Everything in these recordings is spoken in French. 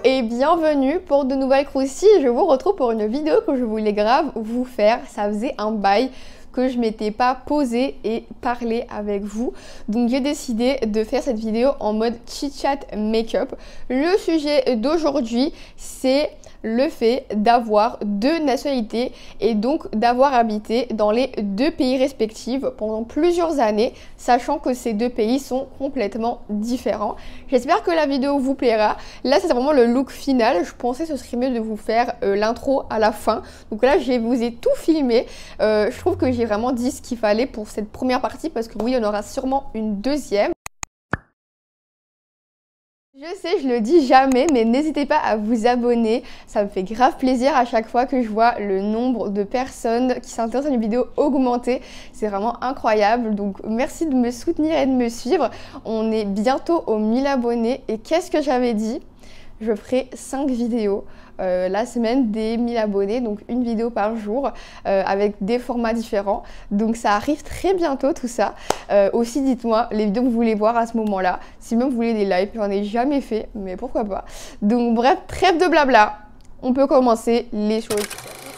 et bienvenue pour de nouvelles croustilles. Je vous retrouve pour une vidéo que je voulais grave vous faire. Ça faisait un bail que je m'étais pas posée et parlé avec vous. Donc j'ai décidé de faire cette vidéo en mode chit-chat make-up. Le sujet d'aujourd'hui, c'est le fait d'avoir deux nationalités et donc d'avoir habité dans les deux pays respectifs pendant plusieurs années, sachant que ces deux pays sont complètement différents. J'espère que la vidéo vous plaira. Là, c'est vraiment le look final. Je pensais que ce serait mieux de vous faire l'intro à la fin. Donc là, je vous ai tout filmé. Je trouve que j'ai vraiment dit ce qu'il fallait pour cette première partie parce que oui, il y en aura sûrement une deuxième. Je sais, je le dis jamais, mais n'hésitez pas à vous abonner. Ça me fait grave plaisir à chaque fois que je vois le nombre de personnes qui s'intéressent à une vidéo augmenter. C'est vraiment incroyable. Donc merci de me soutenir et de me suivre. On est bientôt aux 1000 abonnés. Et qu'est-ce que j'avais dit? Je ferai 5 vidéos la semaine des 1000 abonnés, donc une vidéo par jour avec des formats différents. Donc ça arrive très bientôt tout ça. Aussi dites-moi les vidéos que vous voulez voir à ce moment-là. Si même vous voulez des lives, j'en ai jamais fait, mais pourquoi pas. Donc bref, trêve de blabla, on peut commencer les choses.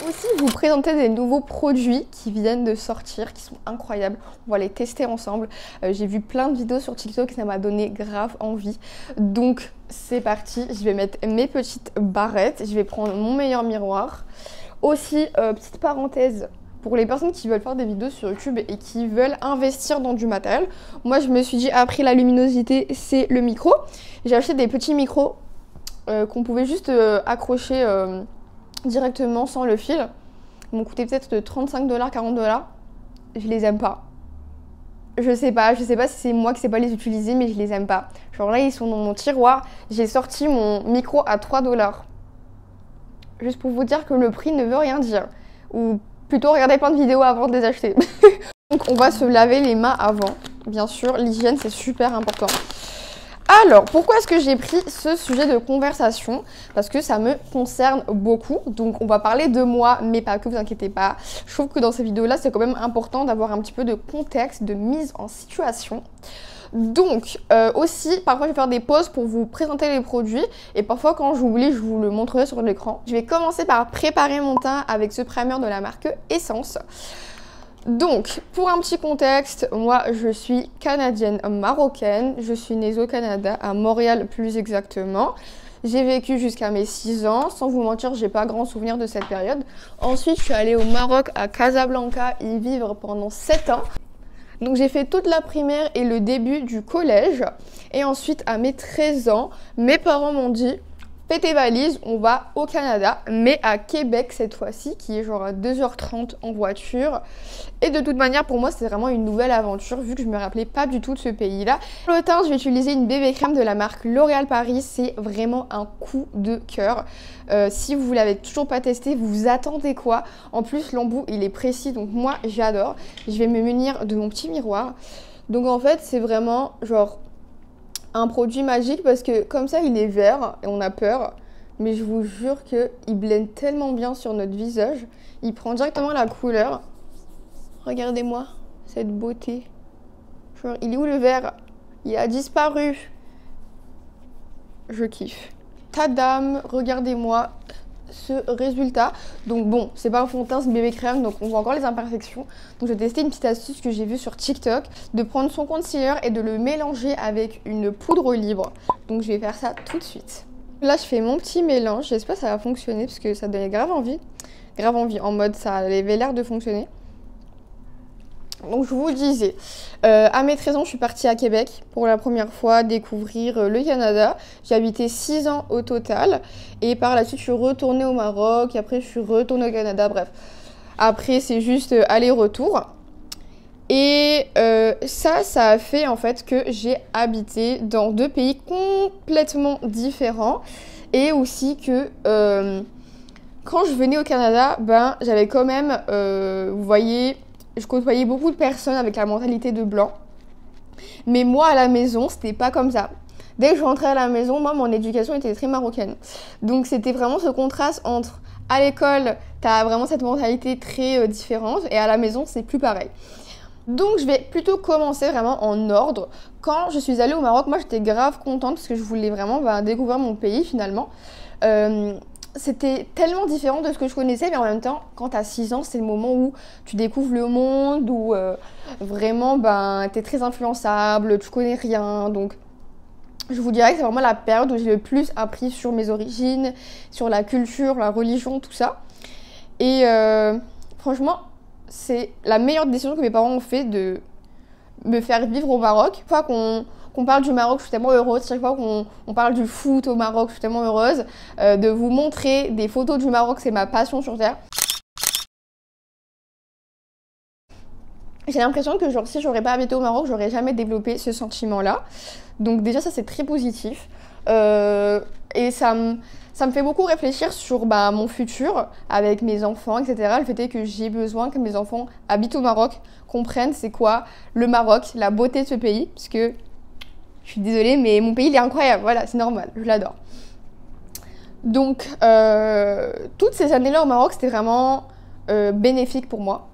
Aussi vous présenter des nouveaux produits qui viennent de sortir, qui sont incroyables. On va les tester ensemble. J'ai vu plein de vidéos sur TikTok et ça m'a donné grave envie. Donc c'est parti, je vais mettre mes petites barrettes, je vais prendre mon meilleur miroir. Aussi, petite parenthèse, pour les personnes qui veulent faire des vidéos sur YouTube et qui veulent investir dans du matériel, moi je me suis dit, après la luminosité, c'est le micro. J'ai acheté des petits micros qu'on pouvait juste accrocher directement sans le fil. Ils m'ont coûté peut-être de 35$, 40$. Je les aime pas. Je sais pas si c'est moi qui sais pas les utiliser, mais je les aime pas. Genre là, ils sont dans mon tiroir. J'ai sorti mon micro à 3$. Juste pour vous dire que le prix ne veut rien dire. Ou plutôt regarder plein de vidéos avant de les acheter. Donc on va se laver les mains avant. Bien sûr, l'hygiène c'est super important. Alors, pourquoi est-ce que j'ai pris ce sujet de conversation? Parce que ça me concerne beaucoup. Donc, on va parler de moi, mais pas que, vous inquiétez pas. Je trouve que dans ces vidéos-là, c'est quand même important d'avoir un petit peu de contexte, de mise en situation. Donc, aussi, parfois, je vais faire des pauses pour vous présenter les produits. Et parfois, quand j'oublie, je vous le montrerai sur l'écran. Je vais commencer par préparer mon teint avec ce primer de la marque Essence. Donc, pour un petit contexte, moi je suis canadienne marocaine, je suis née au Canada, à Montréal plus exactement. J'ai vécu jusqu'à mes 6 ans, sans vous mentir, j'ai pas grand souvenir de cette période. Ensuite, je suis allée au Maroc, à Casablanca, y vivre pendant 7 ans. Donc j'ai fait toute la primaire et le début du collège. Et ensuite, à mes 13 ans, mes parents m'ont dit: fais tes valises, on va au Canada, mais à Québec cette fois-ci, qui est genre à 2h30 en voiture. Et de toute manière, pour moi, c'est vraiment une nouvelle aventure, vu que je me rappelais pas du tout de ce pays-là. Pour le teint, je vais utiliser une bébé crème de la marque L'Oréal Paris. C'est vraiment un coup de cœur. Si vous l'avez toujours pas testé, vous attendez quoi? En plus, l'embout, il est précis, donc moi, j'adore. Je vais me munir de mon petit miroir. Donc en fait, c'est vraiment genre un produit magique parce que comme ça il est vert et on a peur, mais je vous jure qu'il blende tellement bien sur notre visage, il prend directement la couleur. Regardez-moi cette beauté, genre il est où le vert? Il a disparu. Je kiffe. Tadam, regardez-moi ce résultat. Donc bon, c'est pas un fond de teint, c'est une bébé crème, donc on voit encore les imperfections. Donc j'ai testé une petite astuce que j'ai vue sur TikTok, de prendre son concealer et de le mélanger avec une poudre libre. Donc je vais faire ça tout de suite. Là je fais mon petit mélange, j'espère que ça va fonctionner parce que ça donnait grave envie. Grave envie, en mode ça avait l'air de fonctionner. Donc je vous le disais, à mes 13 ans, je suis partie à Québec pour la première fois découvrir le Canada. J'ai habité 6 ans au total et par la suite je suis retournée au Maroc et après je suis retournée au Canada, bref. Après c'est juste aller-retour. Et ça a fait en fait que j'ai habité dans deux pays complètement différents et aussi que quand je venais au Canada, ben j'avais quand même, vous voyez, je côtoyais beaucoup de personnes avec la mentalité de blanc. Mais moi, à la maison, c'était pas comme ça. Dès que je rentrais à la maison, moi, mon éducation était très marocaine. Donc, c'était vraiment ce contraste entre, à l'école, t'as vraiment cette mentalité très différente, et à la maison, c'est plus pareil. Donc je vais plutôt commencer vraiment en ordre. Quand je suis allée au Maroc, moi j'étais grave contente parce que je voulais vraiment découvrir mon pays finalement. C'était tellement différent de ce que je connaissais, mais en même temps, quand t'as 6 ans, c'est le moment où tu découvres le monde, où vraiment t'es très influençable, tu connais rien. Donc je vous dirais que c'est vraiment la période où j'ai le plus appris sur mes origines, sur la culture, la religion, tout ça. Et franchement, c'est la meilleure décision que mes parents ont fait de me faire vivre au Maroc. Chaque fois qu'on parle du Maroc, je suis tellement heureuse. Chaque fois qu'on parle du foot au Maroc, je suis tellement heureuse. De vous montrer des photos du Maroc, c'est ma passion sur Terre. J'ai l'impression que si j'aurais pas habité au Maroc, j'aurais jamais développé ce sentiment-là. Donc déjà, ça, c'est très positif. Et ça me fait beaucoup réfléchir sur mon futur avec mes enfants, etc. Le fait est que j'ai besoin que mes enfants habitent au Maroc, comprennent c'est quoi le Maroc, la beauté de ce pays. Parce que, je suis désolée, mais mon pays, il est incroyable. Voilà, c'est normal, je l'adore. Donc, toutes ces années-là au Maroc, c'était vraiment bénéfique pour moi.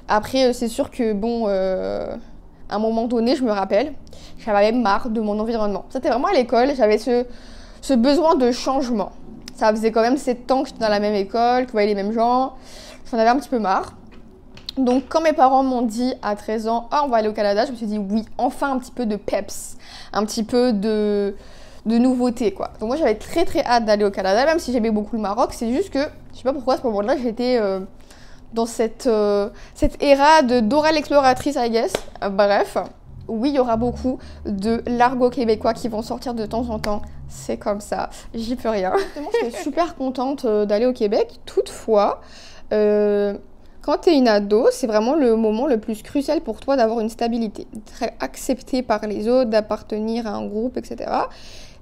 Après, c'est sûr que, à un moment donné, je me rappelle, j'avais même marre de mon environnement. C'était vraiment à l'école, j'avais ce besoin de changement. Ça faisait quand même 7 ans que j'étais dans la même école, que je voyais les mêmes gens. J'en avais un petit peu marre. Donc, quand mes parents m'ont dit à 13 ans, on va aller au Canada, je me suis dit oui, enfin un petit peu de peps, un petit peu de nouveauté, quoi. Donc, moi, j'avais très très hâte d'aller au Canada, même si j'aimais beaucoup le Maroc. C'est juste que, je sais pas pourquoi, à ce moment-là, j'étais dans cette ère de Dora l'exploratrice, I guess. Bref, oui, il y aura beaucoup de l'argot québécois qui vont sortir de temps en temps. C'est comme ça, j'y peux rien. Justement, j'étais super contente d'aller au Québec. Toutefois, quand tu es une ado, c'est vraiment le moment le plus crucial pour toi d'avoir une stabilité, d'être accepté par les autres, d'appartenir à un groupe, etc.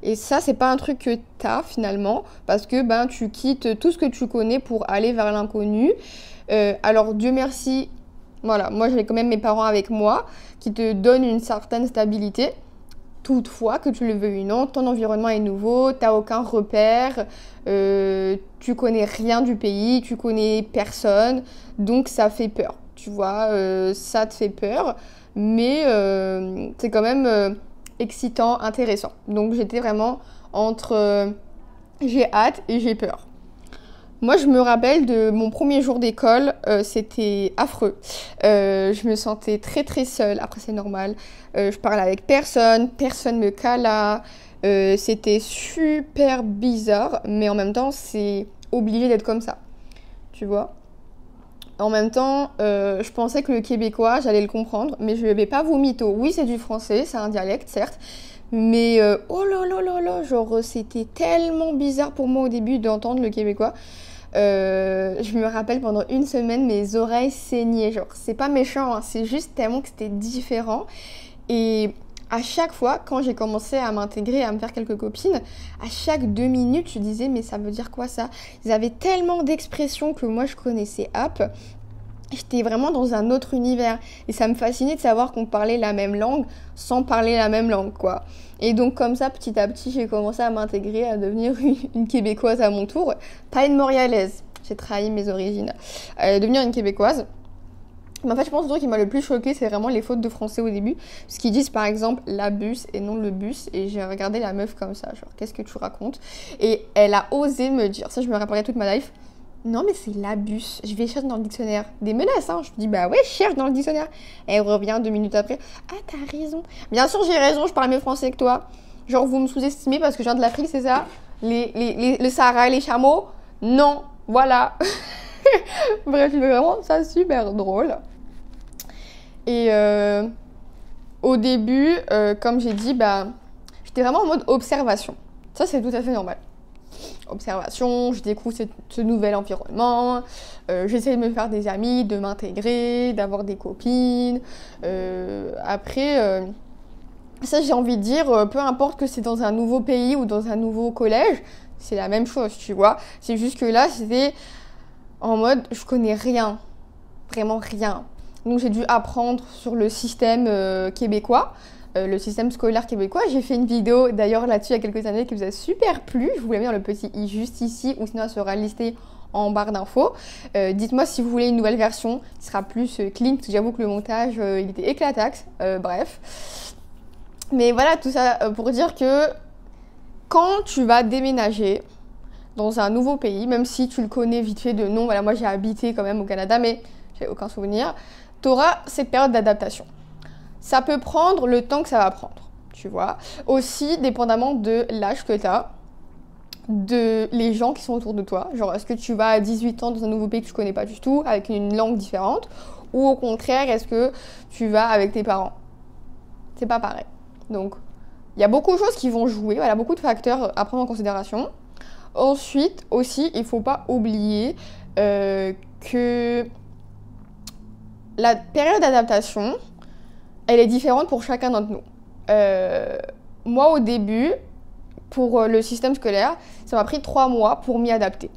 Et ça, c'est pas un truc que tu as finalement, parce que tu quittes tout ce que tu connais pour aller vers l'inconnu. Alors, Dieu merci, voilà, moi j'avais quand même mes parents avec moi qui te donnent une certaine stabilité. Toutefois, que tu le veuilles ou non, ton environnement est nouveau, t'as aucun repère, tu connais rien du pays, tu connais personne, donc ça fait peur, tu vois, ça te fait peur, mais c'est quand même excitant, intéressant. Donc j'étais vraiment entre j'ai hâte et j'ai peur. Moi, je me rappelle de mon premier jour d'école, c'était affreux. Je me sentais très très seule, après c'est normal. Je parlais avec personne me cala. C'était super bizarre, mais en même temps, c'est obligé d'être comme ça, tu vois. En même temps, je pensais que le québécois, j'allais le comprendre, mais je ne vais pas vous mytho. Oui, c'est du français, c'est un dialecte, certes. Mais oh là là là là, genre c'était tellement bizarre pour moi au début d'entendre le québécois. Je me rappelle pendant une semaine mes oreilles saignaient, genre c'est pas méchant, hein, c'est juste tellement que c'était différent. Et à chaque fois quand j'ai commencé à m'intégrer, à me faire quelques copines, à chaque 2 minutes je disais mais ça veut dire quoi ça? Ils avaient tellement d'expressions que moi je connaissais j'étais vraiment dans un autre univers et ça me fascinait de savoir qu'on parlait la même langue sans parler la même langue, quoi. Et donc comme ça, petit à petit, j'ai commencé à m'intégrer, à devenir une Québécoise à mon tour. Pas une Montréalaise, j'ai trahi mes origines. Devenir une Québécoise. Mais en fait, je pense que le truc qui m'a le plus choqué, c'est vraiment les fautes de français au début. Parce qu'ils disent par exemple la bus et non le bus. Et j'ai regardé la meuf comme ça, genre qu'est-ce que tu racontes? Et elle a osé me dire, ça je me rappellerai toute ma life. Non, mais c'est l'abus. Je vais chercher dans le dictionnaire. Des menaces, hein. Je me dis, bah ouais, je cherche dans le dictionnaire. Et elle revient 2 minutes après. Ah, t'as raison. Bien sûr, j'ai raison, je parle mieux français que toi. Genre, vous me sous-estimez parce que je viens de l'Afrique, c'est ça? Le Sahara et les chameaux? Non, voilà. Bref, je trouve vraiment ça super drôle. Et au début, comme j'ai dit, j'étais vraiment en mode observation. Ça, c'est tout à fait normal. Observation, je découvre ce nouvel environnement, j'essaie de me faire des amis, de m'intégrer, d'avoir des copines. Après, ça j'ai envie de dire, peu importe que c'est dans un nouveau pays ou dans un nouveau collège, c'est la même chose, tu vois. C'est juste que là, c'était en mode, je connais rien, vraiment rien. Donc j'ai dû apprendre sur le système québécois. Le système scolaire québécois. J'ai fait une vidéo d'ailleurs là-dessus il y a quelques années qui vous a super plu. Je vous la mets dans le petit i juste ici ou sinon elle sera listée en barre d'infos. Dites-moi si vous voulez une nouvelle version, qui sera plus clean, parce que j'avoue que le montage, il était éclataxe. Bref. Mais voilà, tout ça pour dire que quand tu vas déménager dans un nouveau pays, même si tu le connais vite fait de nom, voilà, moi j'ai habité quand même au Canada, mais j'ai aucun souvenir, tu auras cette période d'adaptation. Ça peut prendre le temps que ça va prendre, tu vois. Aussi, dépendamment de l'âge que tu as, de les gens qui sont autour de toi. Genre, est-ce que tu vas à 18 ans dans un nouveau pays que tu connais pas du tout, avec une langue différente, ou au contraire, est-ce que tu vas avec tes parents? C'est pas pareil. Donc, il y a beaucoup de choses qui vont jouer, voilà, beaucoup de facteurs à prendre en considération. Ensuite, aussi, il faut pas oublier que la période d'adaptation, elle est différente pour chacun d'entre nous. Moi, au début, pour le système scolaire, ça m'a pris 3 mois pour m'y adapter.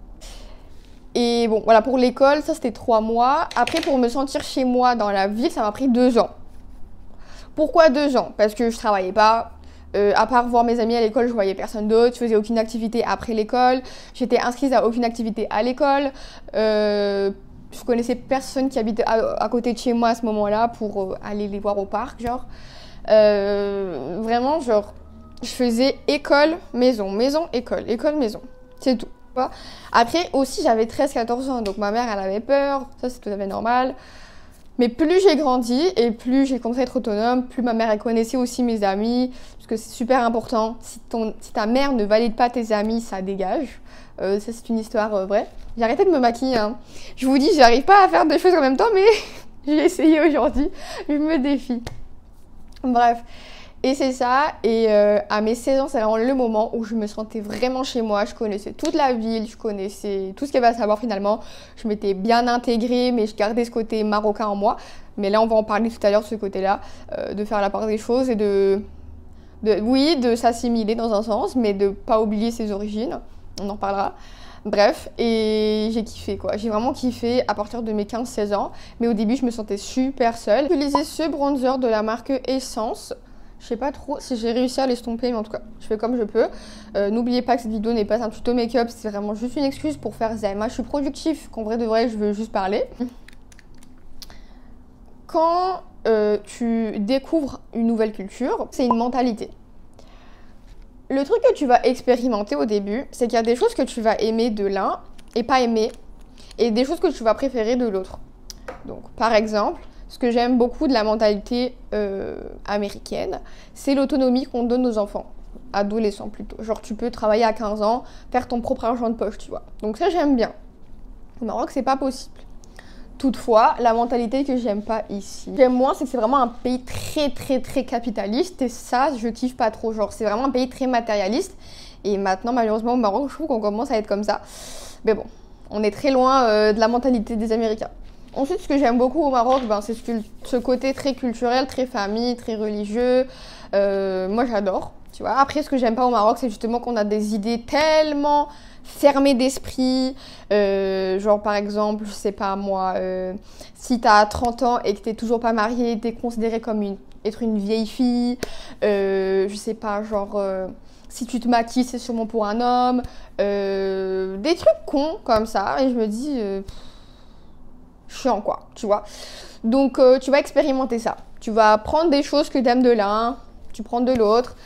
Et bon, voilà, pour l'école, ça c'était 3 mois. Après, pour me sentir chez moi dans la ville, ça m'a pris 2 ans. Pourquoi 2 ans? Parce que je travaillais pas. À part voir mes amis à l'école, je voyais personne d'autre. Je faisais aucune activité après l'école. J'étais inscrite à aucune activité à l'école. Je connaissais personne qui habitait à côté de chez moi à ce moment-là pour aller les voir au parc, genre. Vraiment, genre, je faisais école, maison, maison, école, maison. C'est tout. Après, aussi, j'avais 13-14 ans, donc ma mère, elle avait peur. Ça, c'est tout à fait normal. Mais plus j'ai grandi et plus j'ai commencé à être autonome, plus ma mère, elle connaissait aussi mes amis, parce que c'est super important. Si ta mère ne valide pas tes amis, ça dégage. Ça, c'est une histoire vraie. J'ai arrêté de me maquiller, hein. Je vous dis, j'arrive pas à faire deux choses en même temps, mais j'ai essayé aujourd'hui. Je me défie. Bref. Et c'est ça, et à mes 16 ans, c'est vraiment le moment où je me sentais vraiment chez moi. Je connaissais toute la ville, je connaissais tout ce qu'il y avait à savoir finalement. Je m'étais bien intégrée, mais je gardais ce côté marocain en moi. Mais là, on va en parler tout à l'heure, ce côté-là, de faire la part des choses et de s'assimiler dans un sens, mais de pas oublier ses origines. On en parlera. Bref, et j'ai kiffé quoi. J'ai vraiment kiffé à partir de mes 15-16 ans. Mais au début, je me sentais super seule. J'utilisais ce bronzer de la marque Essence. Je sais pas trop si j'ai réussi à l'estomper, mais en tout cas, je fais comme je peux. N'oubliez pas que cette vidéo n'est pas un tuto make-up, c'est vraiment juste une excuse pour faire Zema. Je suis productif, qu'en vrai de vrai, je veux juste parler. Quand tu découvres une nouvelle culture, c'est une mentalité. Le truc que tu vas expérimenter au début, c'est qu'il y a des choses que tu vas aimer de l'un et pas aimer, et des choses que tu vas préférer de l'autre. Donc, par exemple, ce que j'aime beaucoup de la mentalité américaine, c'est l'autonomie qu'on donne aux enfants, adolescents plutôt. Genre, tu peux travailler à 15 ans, faire ton propre argent de poche, tu vois. Donc ça, j'aime bien. Au Maroc, c'est pas possible. Toutefois, la mentalité que j'aime pas ici, j'aime moins, c'est que c'est vraiment un pays très capitaliste, et ça, je kiffe pas trop. Genre, c'est vraiment un pays très matérialiste, et maintenant, malheureusement, au Maroc, je trouve qu'on commence à être comme ça. Mais bon, on est très loin de la mentalité des Américains. Ensuite, ce que j'aime beaucoup au Maroc, c'est ce côté très culturel, très famille, très religieux. Moi, j'adore, tu vois. Après, ce que j'aime pas au Maroc, c'est justement qu'on a des idées tellement fermées d'esprit. Genre, par exemple, je sais pas moi, si t'as 30 ans et que t'es toujours pas mariée, t'es considérée comme être une vieille fille. Je sais pas, genre... si tu te maquilles, c'est sûrement pour un homme. Des trucs cons comme ça. Et je me dis... chiant quoi, tu vois. Donc tu vas expérimenter ça. Tu vas prendre des choses que tu aimes de l'un, tu prends de l'autre.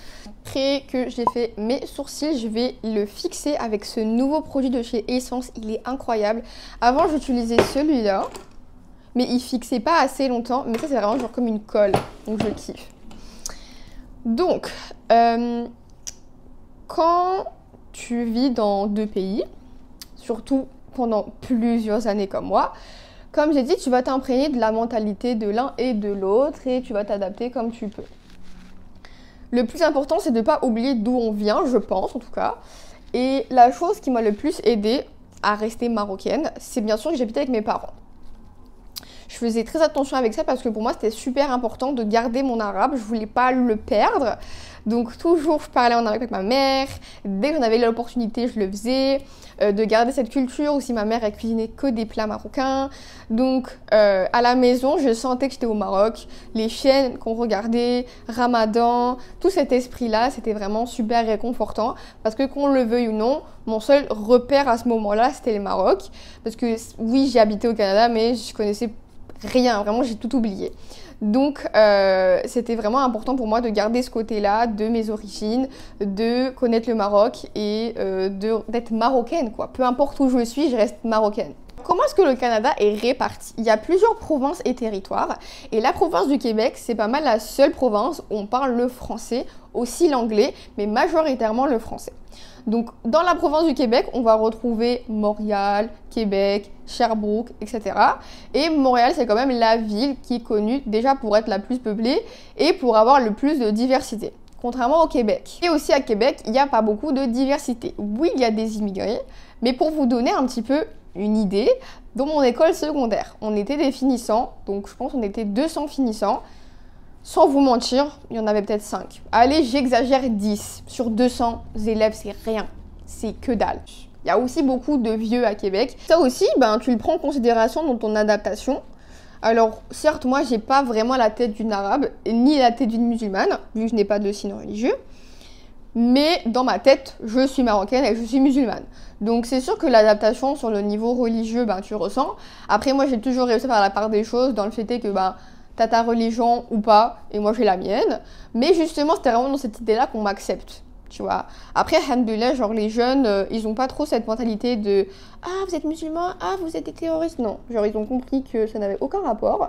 Après que j'ai fait mes sourcils, je vais le fixer avec ce nouveau produit de chez Essence. Il est incroyable. Avant, j'utilisais celui-là, mais il fixait pas assez longtemps. Mais ça, c'est vraiment genre comme une colle. Donc je kiffe. Donc, quand tu vis dans deux pays, surtout pendant plusieurs années comme moi, comme j'ai dit, tu vas t'imprégner de la mentalité de l'un et de l'autre et tu vas t'adapter comme tu peux. Le plus important, c'est de ne pas oublier d'où on vient, je pense en tout cas. Et la chose qui m'a le plus aidée à rester marocaine, c'est bien sûr que j'habitais avec mes parents. Je faisais très attention avec ça parce que pour moi c'était super important de garder mon arabe, je voulais pas le perdre. Donc toujours je parlais en arabe avec ma mère, dès que j'en avais l'opportunité je le faisais, de garder cette culture. Aussi ma mère elle cuisinait que des plats marocains, donc à la maison je sentais que j'étais au Maroc. Les chaînes qu'on regardait, Ramadan, tout cet esprit là c'était vraiment super réconfortant parce que qu'on le veuille ou non, mon seul repère à ce moment là c'était le Maroc, parce que oui j'ai habité au Canada mais je connaissais rien, vraiment j'ai tout oublié. Donc c'était vraiment important pour moi de garder ce côté-là de mes origines, de connaître le Maroc et d'être marocaine quoi. Peu importe où je suis, je reste marocaine. Comment est-ce que le Canada est réparti? Il y a plusieurs provinces et territoires et la province du Québec, c'est pas mal la seule province où on parle le français, aussi l'anglais, mais majoritairement le français. Donc dans la province du Québec, on va retrouver Montréal, Québec, Sherbrooke, etc. Et Montréal, c'est quand même la ville qui est connue déjà pour être la plus peuplée et pour avoir le plus de diversité, contrairement au Québec. Et aussi à Québec, il n'y a pas beaucoup de diversité. Oui, il y a des immigrés, mais pour vous donner un petit peu une idée, dans mon école secondaire, on était des finissants, donc je pense qu'on était 200 finissants. Sans vous mentir, il y en avait peut-être 5. Allez, j'exagère 10. Sur 200 élèves, c'est rien. C'est que dalle. Il y a aussi beaucoup de vieux à Québec. Ça aussi, tu le prends en considération dans ton adaptation. Alors, certes, moi, j'ai pas vraiment la tête d'une arabe, ni la tête d'une musulmane, vu que je n'ai pas de signe religieux. Mais dans ma tête, je suis marocaine et je suis musulmane. Donc c'est sûr que l'adaptation sur le niveau religieux, tu ressens. Après, moi, j'ai toujours réussi à faire la part des choses dans le fait que, t'as ta religion ou pas, et moi j'ai la mienne. Mais justement, c'était vraiment dans cette idée-là qu'on m'accepte, tu vois. Après, alhamdoulilah, genre les jeunes, ils ont pas trop cette mentalité de « Ah, vous êtes musulmans, ah, vous êtes des terroristes ». Non, genre ils ont compris que ça n'avait aucun rapport.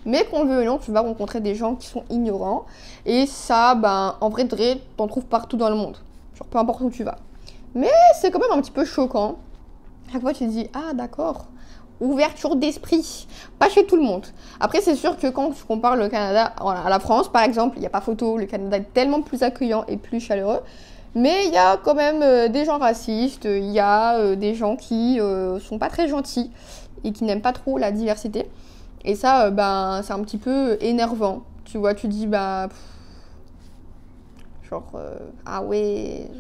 Mais qu'on le veut ou non, tu vas rencontrer des gens qui sont ignorants. Et ça, en vrai de vrai, t'en trouves partout dans le monde. Genre peu importe où tu vas. Mais c'est quand même un petit peu choquant. Chaque fois, tu te dis « Ah, d'accord ». Ouverture d'esprit, pas chez tout le monde. Après, c'est sûr que quand tu compares le Canada à la France, par exemple, il n'y a pas photo, le Canada est tellement plus accueillant et plus chaleureux, mais il y a quand même des gens racistes, il y a des gens qui sont pas très gentils et qui n'aiment pas trop la diversité. Et ça, c'est un petit peu énervant. Tu vois, tu dis, ah ouais,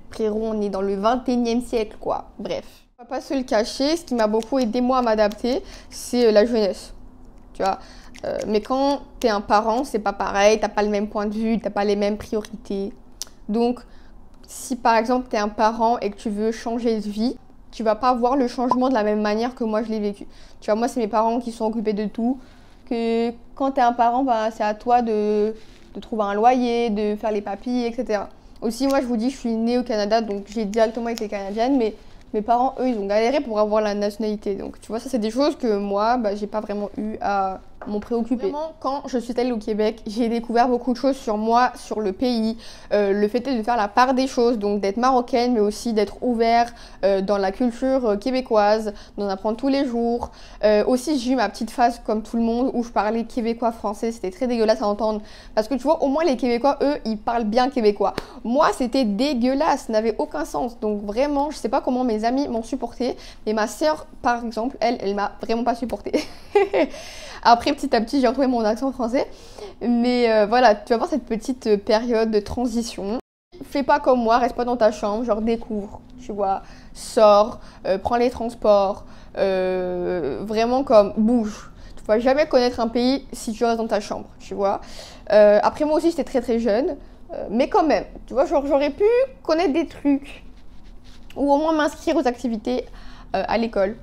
frérot, on est dans le 21e siècle, quoi. Bref. On va pas se le cacher, ce qui m'a beaucoup aidé moi à m'adapter, c'est la jeunesse, tu vois. Mais quand t'es un parent, c'est pas pareil, t'as pas le même point de vue, t'as pas les mêmes priorités. Donc, si par exemple t'es un parent et que tu veux changer de vie, tu vas pas voir le changement de la même manière que moi je l'ai vécu. Tu vois, moi c'est mes parents qui sont occupés de tout, que quand t'es un parent, c'est à toi de trouver un loyer, de faire les papiers, etc. Aussi, moi je vous dis, je suis née au Canada, donc j'ai directement été canadienne, mais mes parents, eux, ils ont galéré pour avoir la nationalité. Donc, tu vois, ça, c'est des choses que moi, j'ai pas vraiment eu à m'en préoccuper. Vraiment, quand je suis allée au Québec, j'ai découvert beaucoup de choses sur moi, sur le pays. Le fait de faire la part des choses, donc d'être marocaine, mais aussi d'être ouvert dans la culture québécoise, d'en apprendre tous les jours. Aussi, j'ai eu ma petite phase, comme tout le monde, où je parlais québécois français. C'était très dégueulasse à entendre. Parce que tu vois, au moins, les Québécois, eux, ils parlent bien québécois. Moi, c'était dégueulasse, ça n'avait aucun sens. Donc, vraiment, je sais pas comment mes amis m'ont supporté. Mais ma sœur, par exemple, elle m'a vraiment pas supporté. Après, petit à petit, j'ai retrouvé mon accent français. Mais voilà, tu vas voir cette petite période de transition. Fais pas comme moi, reste pas dans ta chambre, genre découvre, tu vois, sors, prends les transports, vraiment comme bouge. Tu vas jamais connaître un pays si tu restes dans ta chambre, tu vois. Après, moi aussi, j'étais très très jeune, mais quand même, tu vois, genre j'aurais pu connaître des trucs ou au moins m'inscrire aux activités à l'école.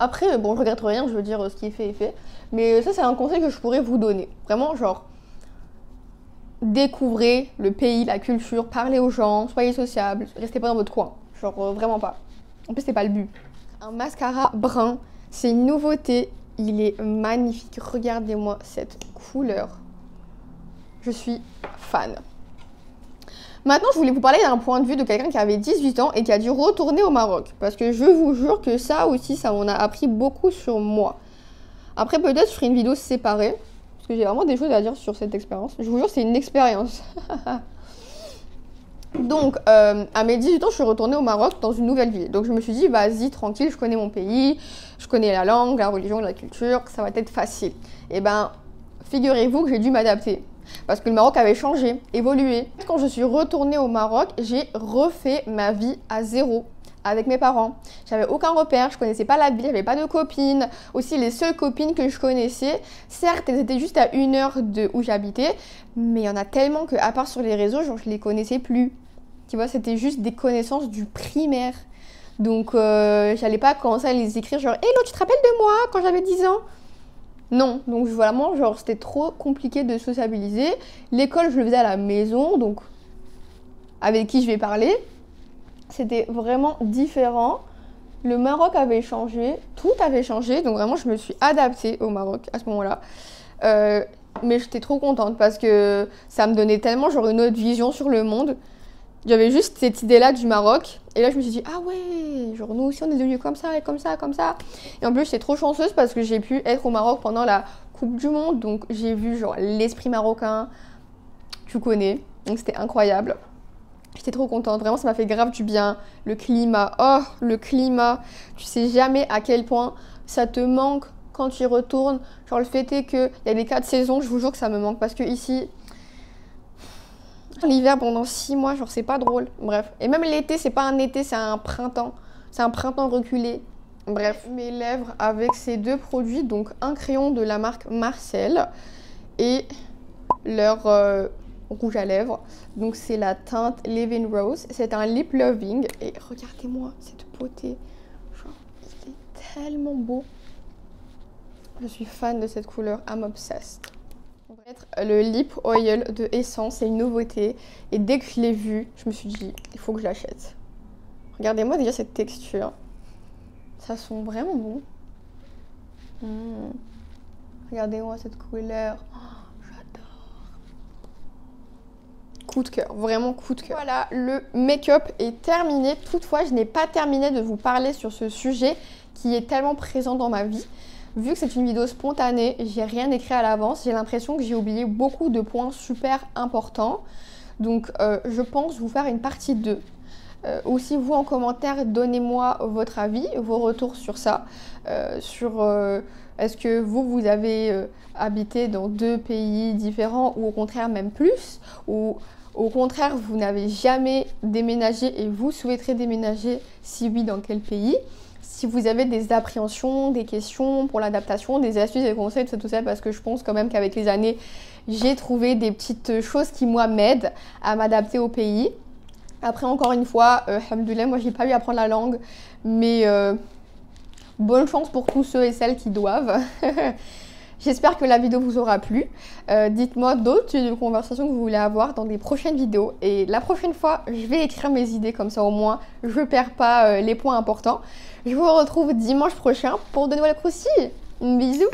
Après, bon, je regrette rien, je veux dire, ce qui est fait est fait. Mais ça, c'est un conseil que je pourrais vous donner. Vraiment, genre, découvrez le pays, la culture, parlez aux gens, soyez sociables, restez pas dans votre coin. Genre, vraiment pas. En plus, c'est pas le but. Un mascara brun, c'est une nouveauté. Il est magnifique. Regardez-moi cette couleur. Je suis fan. Maintenant, je voulais vous parler d'un point de vue de quelqu'un qui avait 18 ans et qui a dû retourner au Maroc. Parce que je vous jure que ça aussi, ça m'en a appris beaucoup sur moi. Après, peut-être je ferai une vidéo séparée. Parce que j'ai vraiment des choses à dire sur cette expérience. Je vous jure, c'est une expérience. Donc, à mes 18 ans, je suis retournée au Maroc dans une nouvelle ville. Donc, je me suis dit, vas-y, tranquille, je connais mon pays, je connais la langue, la religion, la culture, ça va être facile. Et ben, figurez-vous que j'ai dû m'adapter. Parce que le Maroc avait changé, évolué. Quand je suis retournée au Maroc, j'ai refait ma vie à zéro avec mes parents. J'avais aucun repère, je connaissais pas la ville, j'avais pas de copines. Aussi, les seules copines que je connaissais, certes, elles étaient juste à 1 heure de où j'habitais, mais il y en a tellement que, à part sur les réseaux, genre, je les connaissais plus. Tu vois, c'était juste des connaissances du primaire. Donc, j'allais pas commencer à les écrire genre « Hello, tu te rappelles de moi quand j'avais 10 ans ?» Non, donc vraiment, genre, c'était trop compliqué de sociabiliser. L'école, je le faisais à la maison, donc avec qui je vais parler. C'était vraiment différent. Le Maroc avait changé, tout avait changé, donc vraiment, je me suis adaptée au Maroc à ce moment-là. Mais j'étais trop contente parce que ça me donnait tellement genre une autre vision sur le monde. J'avais juste cette idée-là du Maroc. Et là, je me suis dit, ah ouais, genre nous aussi, on est devenus comme ça, et comme ça, comme ça. Et en plus, j'étais trop chanceuse parce que j'ai pu être au Maroc pendant la Coupe du Monde. Donc, j'ai vu genre l'esprit marocain, tu connais. Donc, c'était incroyable. J'étais trop contente. Vraiment, ça m'a fait grave du bien. Le climat, oh, le climat. Tu sais jamais à quel point ça te manque quand tu y retournes. Genre, le fait est qu'il y a les 4 saisons, je vous jure que ça me manque. Parce que ici... l'hiver pendant 6 mois, genre c'est pas drôle. Bref. Et même l'été, c'est pas un été, c'est un printemps. C'est un printemps reculé. Bref. Mes lèvres avec ces deux produits, donc un crayon de la marque Marcel et leur rouge à lèvres. Donc c'est la teinte Living Rose. C'est un lip loving. Et regardez-moi cette beauté. Genre, il est tellement beau. Je suis fan de cette couleur. I'm obsessed. Le lip oil de Essence, c'est une nouveauté. Et dès que je l'ai vu, je me suis dit, il faut que je l'achète. Regardez-moi déjà cette texture. Ça sent vraiment bon. Regardez-moi cette couleur. Oh, j'adore. Coup de cœur, vraiment coup de cœur. Voilà, le make-up est terminé. Toutefois, je n'ai pas terminé de vous parler sur ce sujet qui est tellement présent dans ma vie. Vu que c'est une vidéo spontanée, j'ai rien écrit à l'avance, j'ai l'impression que j'ai oublié beaucoup de points super importants. Donc je pense vous faire une partie 2. Aussi vous en commentaire, donnez-moi votre avis, vos retours sur ça. Est-ce que vous avez habité dans 2 pays différents ou au contraire même plus, ou au contraire vous n'avez jamais déménagé et vous souhaiterez déménager, si oui dans quel pays? Si vous avez des appréhensions, des questions pour l'adaptation, des astuces, des conseils, tout ça, parce que je pense quand même qu'avec les années, j'ai trouvé des petites choses qui, moi, m'aident à m'adapter au pays. Après, encore une fois, alhamdoulilah, moi, j'ai pas eu à apprendre la langue, mais bonne chance pour tous ceux et celles qui doivent. J'espère que la vidéo vous aura plu. Dites-moi d'autres sujets de conversation que vous voulez avoir dans des prochaines vidéos. Et la prochaine fois, je vais écrire mes idées, comme ça au moins, je ne perds pas les points importants. Je vous retrouve dimanche prochain pour de nouvelles croustilles. Bisous!